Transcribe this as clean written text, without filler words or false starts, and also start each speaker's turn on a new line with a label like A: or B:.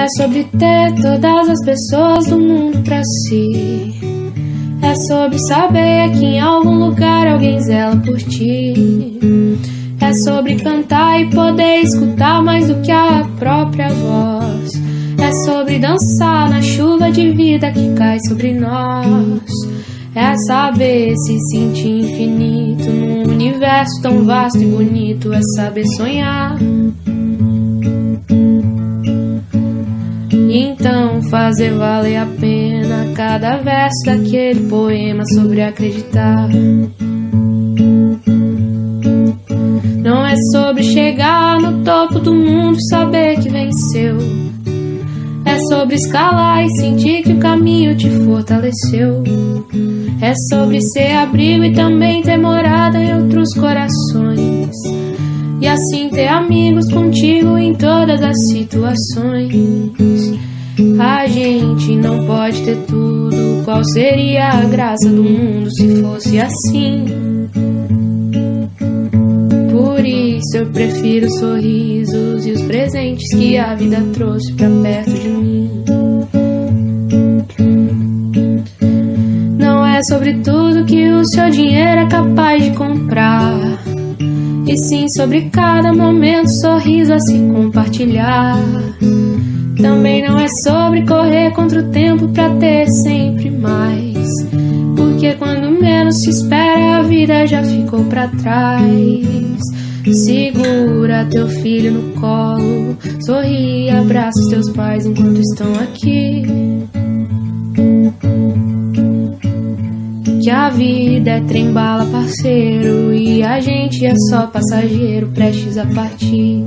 A: é sobre ter todas as pessoas do mundo pra si. É sobre saber que em algum lugar alguém zela por ti. É sobre cantar e poder escutar mais do que a própria voz. É sobre dançar na chuva de vida que cai sobre nós. É saber se sentir infinito num universo tão vasto e bonito. É saber sonhar. Então fazer valer a pena cada verso daquele poema sobre acreditar. Não é sobre chegar no topo do mundo e saber que venceu. É sobre escalar e sentir que o caminho te fortaleceu. É sobre ser abrigo e também ter morada em outros corações. E assim ter amigos contigo em todas as situações. A gente não pode ter tudo. Qual seria a graça do mundo se fosse assim? Por isso eu prefiro os sorrisos e os presentes que a vida trouxe pra perto de mim. Não é sobre tudo que o seu dinheiro é capaz de comprar, e sim sobre cada momento, sorriso a se compartilhar. Também não é sobre correr contra o tempo pra ter sempre mais, porque quando menos se espera a vida já ficou pra trás. Segura teu filho no colo, sorri e abraça os teus pais enquanto estão aqui. Que a vida é trem-bala, parceiro, e a gente é só passageiro prestes a partir.